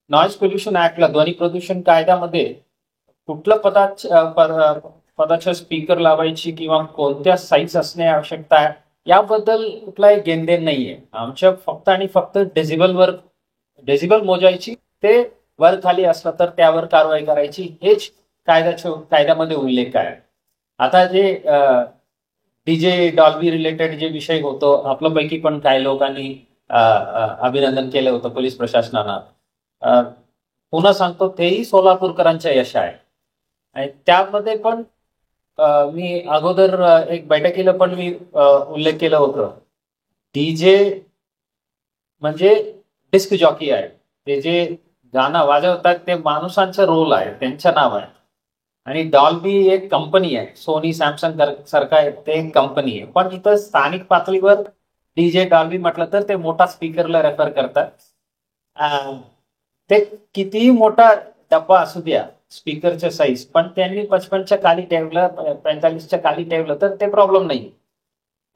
Noise pollution ऍक्टला, ध्वनी प्रदूषण कायद्यामध्ये कुठलं पदाच्या स्पीकर लावायची किंवा कोणत्या साईज असणे आवश्यकता आहे याबद्दल कुठलाही घेणदेण नाहीये. आमच्या फक्त आणि फक्त डेसिबल मोजायची, ते वर खाली असलं तर त्यावर कारवाई करायची, हेच कायद्यामध्ये उल्लेख आहे. आता जे डीजे डॉल्बी रिलेटेड जे विषय होतो, आपल्यापैकी पण काही लोकांनी अभिनंदन केलं होतं पोलीस प्रशासनानं. पुन्हा सांगतो, तेही सोलापूरकरांचं यश आहे. आणि त्यामध्ये पण मी अगोदर एक बैठकीला पण मी उल्लेख केलं होतं, डीजे म्हणजे डिस्क जॉकी आहे. ते जे गाणं वाजवतात ते माणसांचं रोल आहे, त्यांचं नाव आहे. आणि डॉल्बी एक कंपनी आहे, सोनी सॅमसंग सारखा ते एक कंपनी आहे. पण इथं स्थानिक पातळीवर डीजे डॉल्बी म्हटलं तर ते मोठा स्पीकरला रेफर करतात. ते कितीही मोठा डब्बा असू द्या स्पीकरच्या साईज, पण त्यांनी 55च्या खाली ठेवलं, 45च्या खाली ठेवलं तर ते प्रॉब्लेम नाही.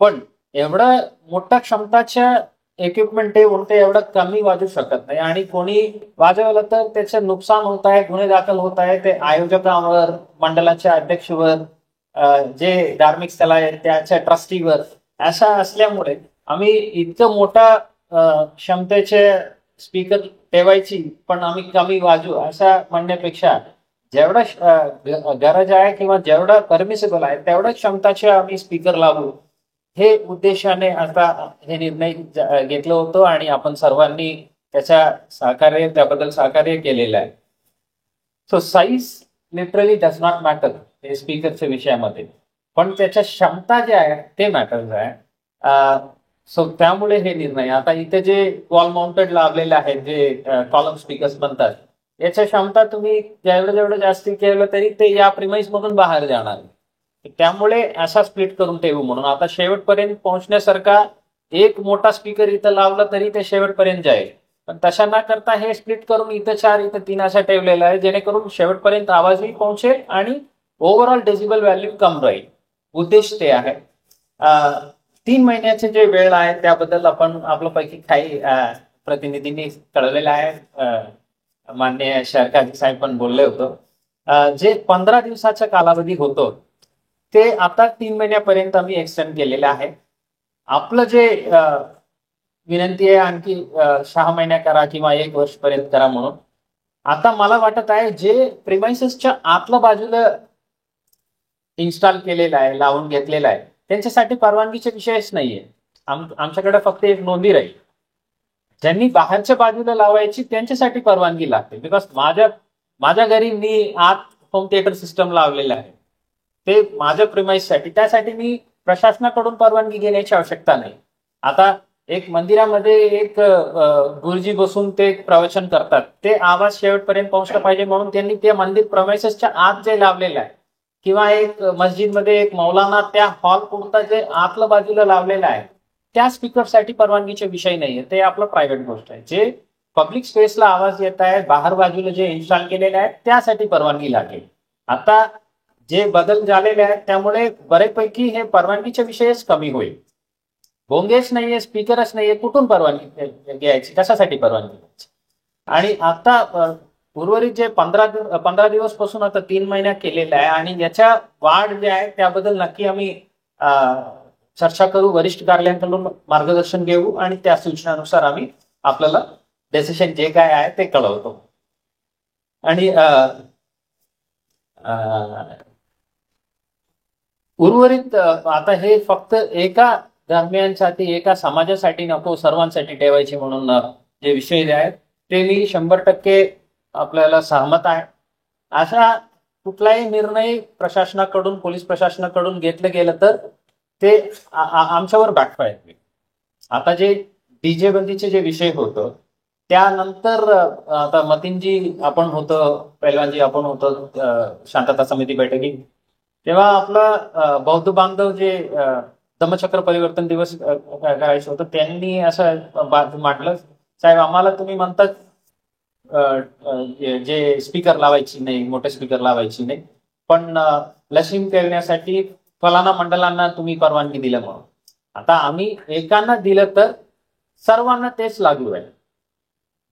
पण एवढं मोठ्या क्षमताच्या इक्विपमेंट ठेवून ते एवढं कमी वाजू शकत नाही. आणि कोणी वाजवलं तर त्याचं नुकसान होत आहे, गुन्हे दाखल होत आहे, ते आयोजकांवर, मंडळाच्या अध्यक्षवर, जे धार्मिक स्थळ आहे त्याच्या ट्रस्टीवर. अशा असल्यामुळे आम्ही इतकं मोठा क्षमतेचे स्पीकर ठेवायची पण आम्ही कमी वाजू अशा म्हणण्यापेक्षा, जेवढा गरज आहे किंवा जेवढा परमिसेबल आहे तेवढ्या क्षमताचे आम्ही स्पीकर लावू, हे उद्देशाने आता हे निर्णय घेतलं होतं. आणि आपण सर्वांनी त्याबद्दल सहकार्य केलेलं आहे. So size literally does not matter हे स्पीकरच्या विषयामध्ये, पण त्याच्या क्षमता जे आहे ते मॅटर्स आहे. सो त्यामुळे हे निर्णय. आता इथे जे वॉल माउंटेड लावलेले आहेत, जे कॉलम स्पीकर्स म्हणतात, याच्या क्षमता तुम्ही जेवढं जास्ती केलं तरी ते या प्रिमाइस मधून बाहेर जाणार. त्यामुळे असा स्प्लिट करून ठेवू म्हणून. आता शेवटपर्यंत पोहोचण्यासारखा एक मोठा स्पीकर इथं लावला तरी ते शेवटपर्यंत जाईल, पण तशा न करता हे स्प्लिट करून इथं 4 इथं 3 असा ठेवलेला आहे, जेणेकरून शेवटपर्यंत आवाजही पोहोचेल आणि ओव्हरऑल डेसिबल व्हॅल्यू कम राहील. उद्देश ते आहे. 3 महिन्याचे जे वेळ आहे त्याबद्दल आपण आपल्यापैकी काही प्रतिनिधींनी कळवलेलं आहे. माननीय शहर साहेब पण बोलले होतो. जे 15 दिवसाचा कालावधी होतो ते आता 3 महिन्यापर्यंत आम्ही एक्सटेंड केलेलं आहे. आपलं जे विनंती आहे आणखी 6 महिन्या करा किंवा 1 वर्षपर्यंत करा म्हणून. आता मला वाटत आहे जे प्रिमाइसेसच्या आतल्या बाजूला इन्स्टॉल केलेलं आहे, लावून घेतलेलं आहे, त्यांच्यासाठी परवानगीचे विषयच नाहीये. आमच्याकडे फक्त एक नोंदी राहील. ज्यांनी बाहेरच्या बाजूला लावायची त्यांच्यासाठी परवानगी लागते. बिकॉज माझ्या घरी मी आत होम थिएटर सिस्टम लावलेलं आहे, ते माझ्या प्रिमाइससाठी. त्यासाठी मी प्रशासनाकडून परवानगी घेण्याची आवश्यकता नाही. आता एक मंदिरामध्ये एक गुरुजी बसून ते प्रवचन करतात, ते आवाज शेवटपर्यंत पोहोचला पाहिजे म्हणून त्यांनी ते मंदिर प्रिमाइसेसच्या आत जे लावलेलं आहे, किंवा एक मस्जिदमध्ये एक मौलाना त्या हॉल पुरता जे आतल्या बाजूला लावलेलं आहे, त्या स्पीकरसाठी परवानगीचे विषय नाहीये. ते आपलं प्रायव्हेट गोष्ट आहे. जे पब्लिक स्पेसला आवाज येत आहे, बाहेर बाजूला जे इन्स्टॉल केलेले आहे त्यासाठी परवानगी लागेल. आता जे बदल झालेले आहेत त्यामुळे बऱ्यापैकी हे परवानगीचे विषयच कमी होईल. भोंगेच नाहीये, स्पीकरच नाहीये, कुठून परवानगी घ्यायची, कशासाठी परवानगी घ्यायची. आणि आता उर्वरित जे 15 दिवस पासून आता 3 महिन्या केलेल्या आहे, आणि याच्या वाढ जे आहे त्याबद्दल नक्की आम्ही चर्चा करू, वरिष्ठ कार्यालयाकडून मार्गदर्शन घेऊ आणि त्या सूचनानुसार आम्ही आपल्याला डिसिशन जे काय आहे ते कळवतो. आणि उर्वरित आता हे फक्त एका धर्मियांसाठी, एका समाजासाठी नको, सर्वांसाठी ठेवायचे म्हणून जे विषय जे आहेत ते मी 100% आपल्याला सहमत आहे. असा कुठलाही निर्णय प्रशासनाकडून, पोलीस प्रशासनाकडून घेतलं गेलं तर ते आमच्यावर बॅकफायर होईल. आता जे डीजे बंदीचे जे विषय होतं त्यानंतर आता मतीनजी आपण होतो, पैलवानजी आपण होतो शांतता समिती बैठकीत, तेव्हा आपला बौद्ध बांधव जे धम्मचक्र परिवर्तन दिवस करायचं होतं, त्यांनी असं म्हटलं, साहेब आम्हाला तुम्ही म्हणतात जे स्पीकर लावायची नाही, मोठे स्पीकर लावायची नाही, पण लसीम करण्यासाठी फलाना मंडळांना तुम्ही परवानगी दिलं म्हणून. आता आम्ही एकांना दिलं तर सर्वांना तेच लागू आहे.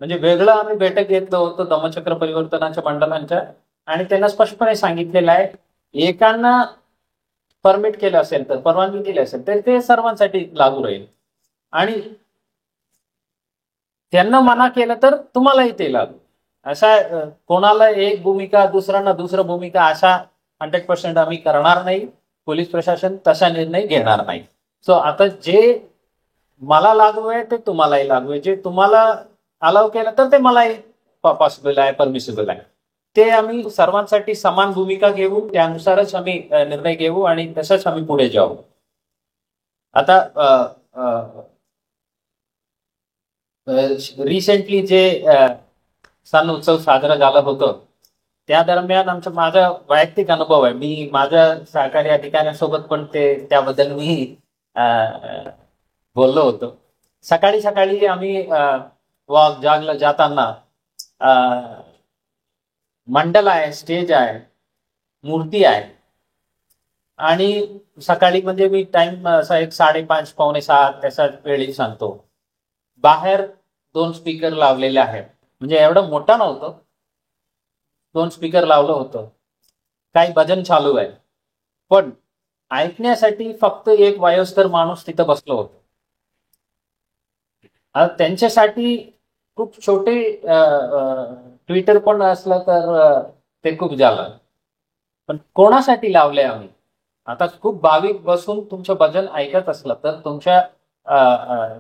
म्हणजे वेगळं आम्ही बैठक घेतलं होतं धम्मचक्र परिवर्तनाच्या मंडळांच्या, आणि त्यांना स्पष्टपणे सांगितलेलं आहे, एकांना परमिट केलं असेल तर, परवानगी दिली असेल तर ते सर्वांसाठी लागू राहील, आणि त्यांना मना केलं तर तुम्हालाही ते लागू. असा कोणाला एक भूमिका दुसऱ्यांना दुसरं भूमिका असा 100% आम्ही करणार नाही. पोलीस प्रशासन तसा निर्णय घेणार नाही. सो आता जे मला लागू आहे ते तुम्हालाही लागू आहे, जे तुम्हाला अलाव केलं तर ते मलाही पॉसिबल आहे, परमिसिबल आहे. ते आम्ही सर्वांसाठी समान भूमिका घेऊ, त्यानुसारच आम्ही निर्णय घेऊ आणि तसंच आम्ही पुढे जाऊ. आता रिसेंटली जे सण उत्सव साजरा झाला होतं त्या दरम्यान माझा वैयक्तिक अनुभव आहे, मी माझ्या सहकारी अधिकाऱ्यांसोबत पण त्याबद्दल मी बोललो होतो. सकाळी सकाळी आम्ही वॉक जागला जाताना मंडल आहे, स्टेज आहे, मूर्ती आहे, आणि सकाळी म्हणजे मी टाइम असा एक 5:30 पावणे 6 त्याचा वेळी सांगतो. बाहेर 2 स्पीकर लावलेले आहेत, म्हणजे एवढं मोठं नव्हतं, 2 स्पीकर लावलं होतं. काही भजन चालू आहे, पण ऐकण्यासाठी फक्त एक वयोस्कर माणूस तिथं बसलो होतो. त्यांच्यासाठी खूप छोटे ट्विटर पण असलं तर ते खूप झालं. पण कोणासाठी लावलंय आम्ही? आता खूप भाविक बसून तुमचं भजन ऐकत असलं तर, तुमच्या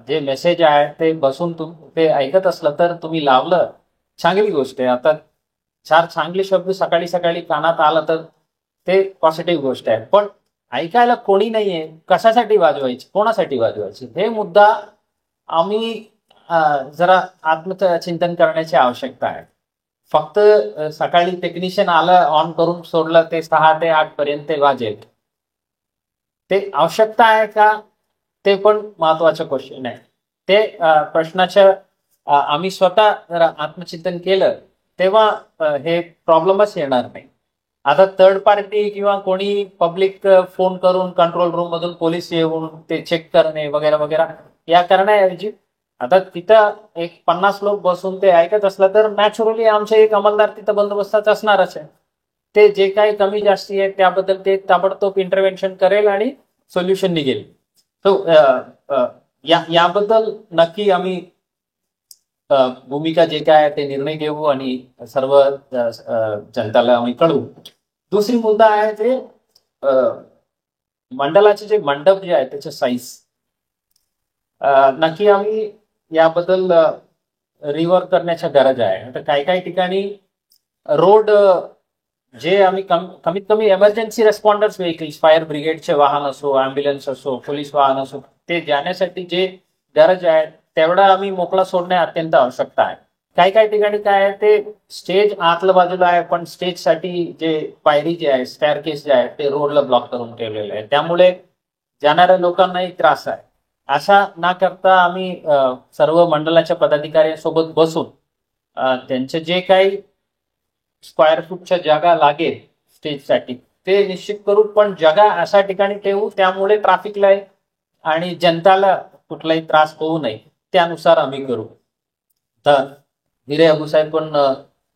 जे मेसेज आहे ते बसून ते ऐकत असलं तर तुम्ही लावलं, चांगली गोष्ट आहे. आता 4 चांगले शब्द सकाळी सकाळी कानात आलं तर ते पॉझिटिव्ह गोष्ट आहे. पण ऐकायला कोणी नाहीये, कशासाठी वाजवायची, कोणासाठी वाजवायची, हे मुद्दा आम्ही जरा आत्मचिंतन करण्याची आवश्यकता आहे. फक्त सकाळी टेक्निशियन आलं, ऑन करून सोडलं, ते 6 ते 8 पर्यंत वाजेल, ते आवश्यकता आहे का, ते पण महत्वाचं क्वेश्चन आहे. ते प्रश्नाचं आम्ही स्वतः जरा आत्मचिंतन केलं तेव्हा हे प्रॉब्लेमच येणार नाही. आता थर्ड पार्टी किंवा कोणी पब्लिक फोन करून कंट्रोल रूम मधून पोलीस येऊन ते चेक करणे वगैरे वगैरे या करण्याऐवजी आता तिथं एक 50 लोक बसून ते ऐकत असलं तर नॅचरली आमचे एक अंमलदार तिथं बंदोबस्तात असणारच आहे. ते जे काही कमी जास्ती आहे त्याबद्दल ते ताबडतोब इंटरव्हेन्शन करेल आणि सोल्युशन निघेल. सो याबद्दल नक्की आम्ही भूमिका जे काय आहे ते निर्णय घेऊ आणि सर्व जनताला आम्ही कळवू. दुसरी मुद्दा आहे ते मंडळाचे जे मंडप जे आहे त्याचे साईज नक्की आम्ही याबद्दल रिवर्क करण्याची गरज आहे. आता काही काही ठिकाणी रोड जे आम्ही कमीत कमी एमर्जन्सी रेस्पॉन्डर्स व्हेकल्स, फायर ब्रिगेडचे वाहन असो, अँब्युलन्स असो, पोलीस वाहन असो, ते जाण्यासाठी जे गरज आहे तेवढा आम्ही मोकळा सोडणे अत्यंत आवश्यकता आहे. काही काही ठिकाणी काय आहे ते स्टेज आतल्या बाजूला आहे, पण स्टेजसाठी जे पायरी जे आहे, स्टेअरकेस जे आहे ते रोडला ब्लॉक करून ठेवलेलं आहे, त्यामुळे जाणाऱ्या लोकांनाही त्रास आहे. असा न करता आम्ही सर्व मंडळाच्या पदाधिकाऱ्यांसोबत बसून त्यांचे जे काही स्क्वेअर फूटच्या जागा लागेल स्टेजसाठी ते निश्चित करू, पण जागा अशा ठिकाणी ठेवू त्यामुळे ट्रॅफिकला आणि जनताला कुठलाही त्रास होऊ नये, त्यानुसार आम्ही करू. तर हिरे अबूसाहेब पण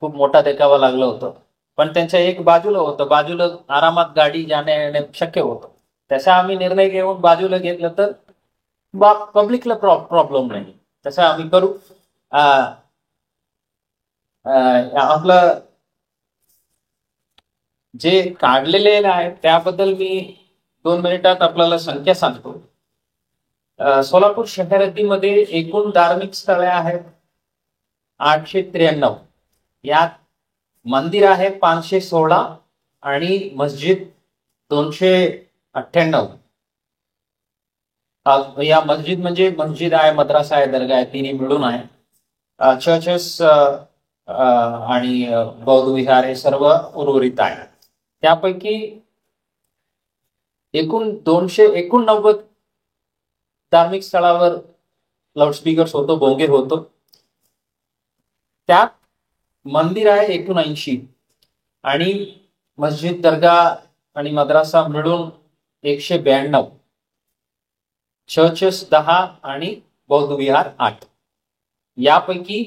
खूप मोठा देखावा लागलं होतं, पण त्यांच्या एक बाजूला होतं, बाजूला आरामात गाडी जाणे येणे शक्य होतं. तसा आम्ही निर्णय घेऊन बाजूला घेतलं तर पब्लिकला प्रॉब्लेम नाही, तसं आम्ही करू. आपलं जे काढलेले आहे त्याबद्दल मी 2 मिनिटात आपल्याला संख्या सांगतो. सोलापूर शहर हद्दीमध्ये एकूण धार्मिक स्थळे आहेत 893. यात मंदिर आहे 516 आणि मस्जिद 298. या मस्जिद म्हणजे मस्जिद आहे, मद्रासा आहे, दर्गा आहे, तिन्ही मिळून आहे. चर्चेस आणि बौद्ध विहार हे सर्व उर्वरित आहे. त्यापैकी एकूण 289 धार्मिक स्थळावर लाऊडस्पीकर्स होतो, बोंगे होतो. त्यात मंदिर आहे 79 आणि मस्जिद, दर्गा आणि मद्रासा मिळून 192. चर्चेस 10 आणि बौद्ध विहार 8. यापैकी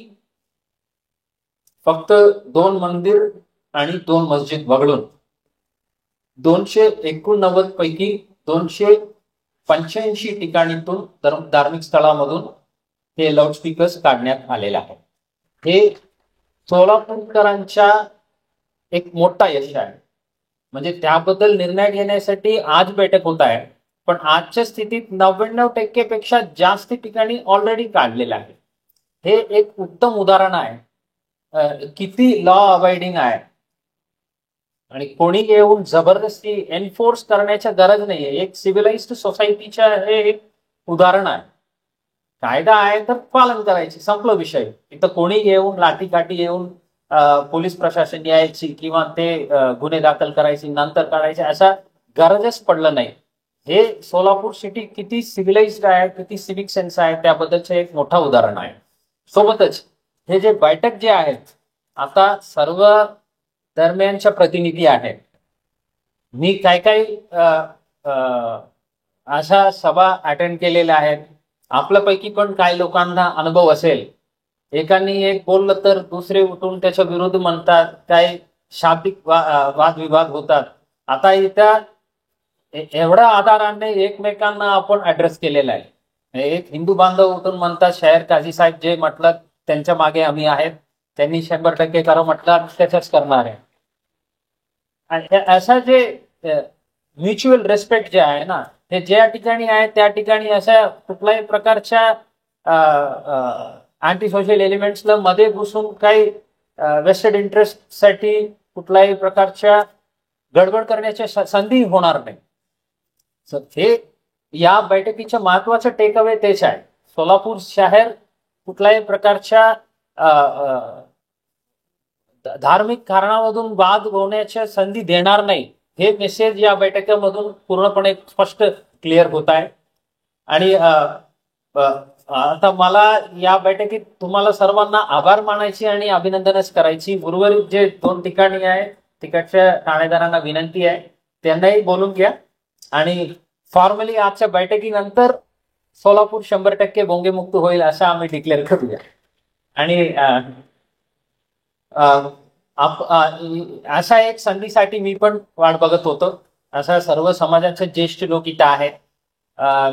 फक्त 2 मंदिर आणि 2 मस्जिद वगळून 289 पैकी 285 ठिकाणीतून धार्मिक स्थळामधून हे लाऊडस्पीकर्स काढण्यात आलेले आहेत. हे सोलापूरकरांच्या एक मोठा यश आहे. म्हणजे त्याबद्दल निर्णय घेण्यासाठी आज बैठक होत आहे, पण आजच्या स्थितीत 99% पेक्षा जास्त ठिकाणी ऑलरेडी काढलेलं आहे. हे एक उत्तम उदाहरण आहे किती लॉ अबाइडिंग आहे आणि कोणी येऊन जबरदस्ती एन्फोर्स करण्याची गरज नाहीये. एक सिव्हिलाइज्ड सोसायटीच्या हे एक उदाहरण आहे. कायदा आहे तर पालन करायचे, संपलं विषय. इथं कोणी येऊन लाठीकाठी येऊन पोलीस प्रशासन यायची किंवा ते गुन्हे दाखल करायचे नंतर काढायचे असा गरजच पडलं नाही. हे सोलापूर सिटी किती सिव्हिलाइज्ड आहे, किती सिव्हिक सेन्स आहे त्याबद्दलचं एक मोठं उदाहरण आहे. सोबतच हे जे बैठक जे आहेत, आता सर्व दरम्यानच्या प्रतिनिधी आहेत. मी काय अशा सभा अटेंड केलेल्या आहेत. आपल्यापैकी पण काही लोकांना अनुभव असेल. एकाने एक बोललं तर दुसरे उठून त्याच्या विरुद्ध म्हणतात, काही शाब्दिक वादविवाद होतात. आता इथं एवढ्या आधाराने एकमेकांना आपण ऍड्रेस केलेला आहे. एक हिंदू बांधव उठून म्हणतात शहर काझी साहेब जे म्हटलं त्यांच्या मागे आम्ही आहेत, त्यांनी 100% करा म्हटलं त्याच्याच करणार आहे. आणि असं जे म्युच्युअल रिस्पेक्ट जे आहे ना, हे ज्या ठिकाणी आहे त्या ठिकाणी अशा कुठल्याही प्रकारच्या अँटी सोशल एलिमेंट्सला मध्ये घुसून काही वेस्टेड इंटरेस्ट साठी कुठल्याही प्रकारच्या गडबड करण्याची संधी होणार नाही. हे या बैठकीचं महत्वाचं टेक अवे तेच आहे. सोलापूर शहर कुठल्याही प्रकारच्या धार्मिक कारणामधून वाद होण्याची संधी देणार नाही. हे मेसेज या बैठकीमधून पूर्णपणे स्पष्ट क्लिअर होत आहे. आणि आता मला या बैठकीत तुम्हाला सर्वांना आभार मानायची आणि अभिनंदनच करायची. उर्वरित जे 2 ठिकाणी आहे तिकडच्या ठाणेदारांना विनंती आहे त्यांनाही बोलून घ्या. आणि फॉर्मली आजच्या बैठकीनंतर सोलापूर 100% बोंगेमुक्त होईल असं आम्ही डिक्लेअर करूया. आणि अशा एक संधीसाठी मी पण वाट बघत होतो. अशा सर्व समाजाचे ज्येष्ठ लोक इथं आहेत.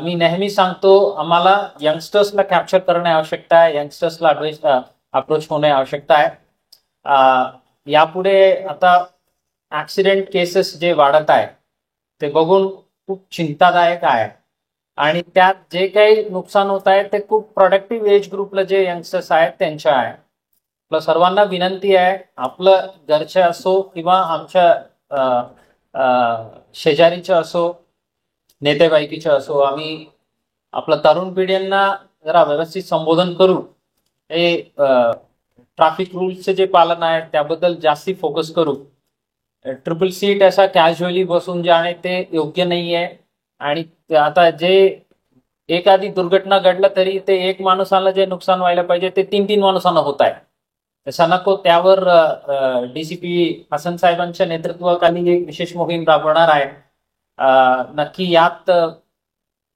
मी नेहमी सांगतो आम्हाला यंगस्टर्सला कॅप्चर करणे आवश्यकता आहे, यंगस्टर्सला अप्रोच होणे आवश्यकता आहे. यापुढे आता ऍक्सिडेंट केसेस जे वाढत आहे ते बघून खूप चिंतादायक आहे. आणि त्यात जे काही नुकसान होत आहे ते खूप प्रोडक्टिव्ह एज ग्रुपला जे यंगस्टर्स आहेत त्यांच्या आहे. आपलं सर्वांना विनंती आहे, आपलं घरचे असो किंवा आमच्या शेजारीचे असो, नेतेवाईकीचे असो, आम्ही आपल्या तरुण पिढ्यांना जरा व्यवस्थित संबोधन करू. हे ट्रॅफिक रूल्सचे जे पालन आहे त्याबद्दल जास्ती फोकस करू. ट्रिपल सीट असा कॅज्युअली बसून जाणे ते योग्य नाही आहे. आणि आता जे एखादी दुर्घटना घडलं तरी ते एक माणसाला जे नुकसान व्हायला पाहिजे ते 3 माणसांना होत आहे. तसा नको. त्यावर डीसीपी हसन साहेबांच्या नेतृत्वाखाली एक विशेष मोहीम राबवणार आहे. नक्की यात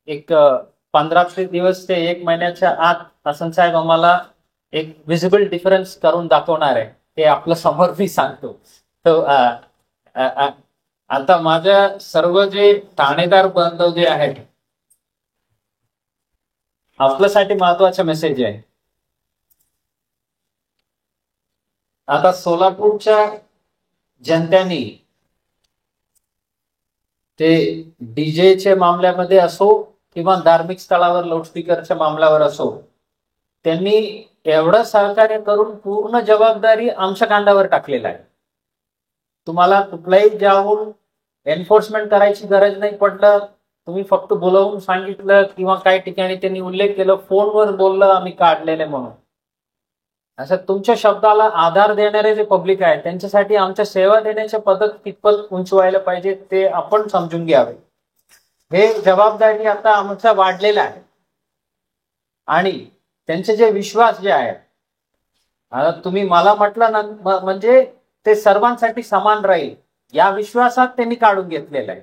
एक 15 दिवस ते 1 महिन्याच्या आत हसन साहेब आम्हाला एक विजिबल डिफरन्स करून दाखवणार आहे. ते आपलं समोर मी सांगतो. तो आता माझ्या सर्व जे ठाणेदार बांधव जे आहेत, आपल्यासाठी महत्वाचा मेसेज आहे. आता सोलापूरच्या जनतेने ते डीजेच्या मामल्यामध्ये असो किंवा धार्मिक स्थळावर लाऊडस्पीकरच्या मामल्यावर असो, त्यांनी एवढं सहकार्य करून पूर्ण जबाबदारी आमच्या कांद्यावर टाकलेला आहे. तुम्हाला कुठलाही जाऊन एन्फोर्समेंट करायची गरज नाही पडलं. तुम्ही फक्त बोलवून सांगितलं किंवा काही ठिकाणी त्यांनी उल्लेख केलं, फोनवर बोललं आम्ही काढलेले म्हणून. असं तुमच्या शब्दाला आधार देणारे जे पब्लिक आहे त्यांच्यासाठी आमच्या सेवा देण्याच्या पद्धत कितपत उंचवायला पाहिजे ते आपण समजून घ्यावे. हे जबाबदारी आता आमचा वाढलेला आहे. आणि त्यांचे जे विश्वास जे आहे, आता तुम्ही मला म्हटलं ना, म्हणजे ते सर्वांसाठी समान राहील या विश्वासात त्यांनी काढून घेतलेलं आहे.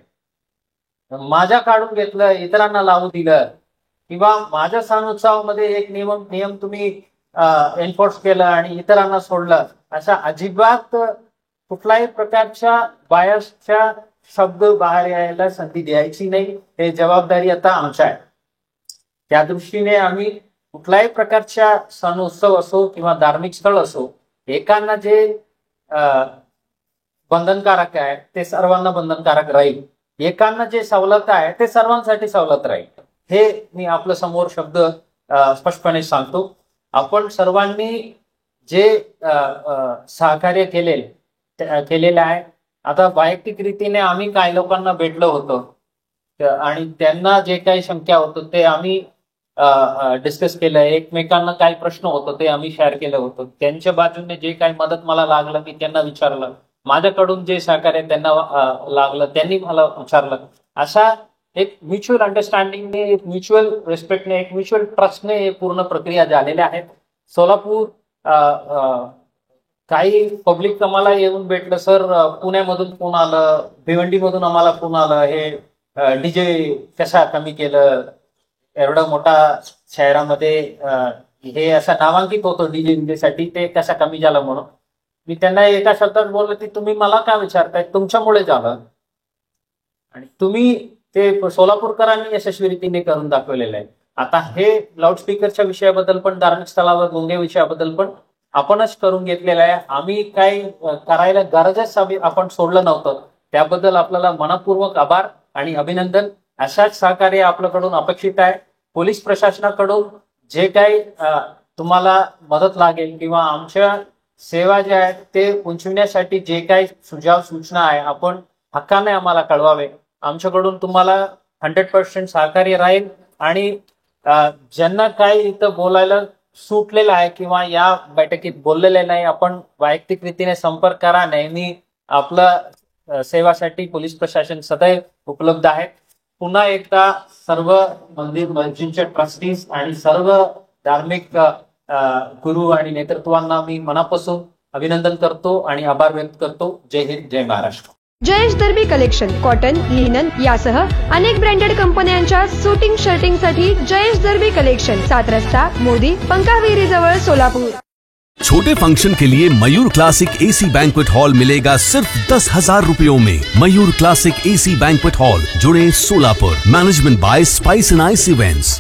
माझ्या काढून घेतलं, इतरांना लावू दिलं, किंवा माझ्या सण उत्सवामध्ये एक नियम तुम्ही एन्फोर्स केलं आणि इतरांना सोडलं, अशा अजिबात कुठल्याही प्रकारच्या बायसच्या शब्द बाहेर यायला संधी द्यायची नाही. हे जबाबदारी आता आमच्या आहे. त्या दृष्टीने आम्ही कुठल्याही प्रकारच्या सण उत्सव असो किंवा धार्मिक स्थळ असो, एकांना जे बंधनकारक आहे ते सर्वांना बंधनकारक राहील, एकांना जे सवलत आहे ते सर्वांसाठी सवलत राहील. हे मी आपल्या समोर शब्द स्पष्टपणे सांगतो. आपण सर्वांनी जे सहकार्य केलेलं आहे, आता वैयक्तिक रीतीने आम्ही काही लोकांना भेटलो होतो आणि त्यांना जे काही शंका होतं ते आम्ही डिस्कस केलं. एकमेकांना काही प्रश्न होतो ते आम्ही शेअर केलं होतं. त्यांच्या बाजूने जे काही मदत मला लागलं मी त्यांना विचारलं, माझ्याकडून जे सहकार्य त्यांना लागलं त्यांनी मला विचारलं. अशा एक म्युच्युअल अंडरस्टँडिंगने, एक म्युच्युअल रिस्पेक्टने, एक म्युच्युअल ट्रस्टने हे पूर्ण प्रक्रिया झालेल्या आहेत. सोलापूर काही पब्लिक आम्हाला येऊन भेटलं, सर पुण्यामधून फोन आलं, भिवंडीमधून आम्हाला फोन आलं, हे डीजे कशा कमी केलं, एवढा मोठा शहरामध्ये हे असं नामांकित होतं डीजेसाठी, ते कशा कमी झालं म्हणून. मी त्यांना एका शब्दात बोललो की तुम्ही मला का विचारताय, तुमच्यामुळे झालं आणि तुम्ही ते सोलापूरकरांनी यशस्वी रीतीने करून दाखवलेलं आहे. आता हे लाऊडस्पीकरच्या विषयाबद्दल पण, धार्मिक स्थळावर गोंगे विषयाबद्दल पण आपणच करून घेतलेलं आहे. आम्ही काही करायला गरजच आपण सोडलं नव्हतं. त्याबद्दल आपल्याला मनपूर्वक आभार आणि अभिनंदन. अशाच सहकार्य आपल्याकडून अपेक्षित आहे. पोलीस प्रशासनाकडून जे काही तुम्हाला मदत लागेल किंवा आमच्या सेवा ज्या आहेत ते उंचविण्यासाठी जे काही सुझाव सूचना आहे आपण हक्काने आम्हाला कळवावे. आमच्याकडून तुम्हाला 100% सहकार्य राहील आणि ज्यांना काही इथं बोलायला सुटलेलं आहे किंवा या बैठकीत बोललेले नाही, आपण वैयक्तिक रीतीने संपर्क करा. नेहमी आपलं सेवासाठी पोलीस प्रशासन सदैव उपलब्ध आहे. पुन्हा एकदा सर्व मंदिर मस्जिदचे ट्रस्टीज आणि सर्व धार्मिक गुरु आणि नेतृत्वांना मी मनापासून अभिनंदन करतो आणि आभार व्यक्त करतो. जय हिंद, जय Maharashtra. Jayesh दर्बी collection cotton, linen यासह अनेक ब्रँडेड कंपन्यांच्या सुटिंग शर्टिंगसाठी जयेश दर्बी कलेक्शन, 7 रस्ता मोदी, पंकाविरी जवळ, सोलापूर. छोटे फंक्शन के लिए Mayur classic AC banquet hall मिलेगा सिर्फ 10,000 रुपयों में। Mayur classic AC banquet hall, Jule, Solapur. Management by spice and ice events.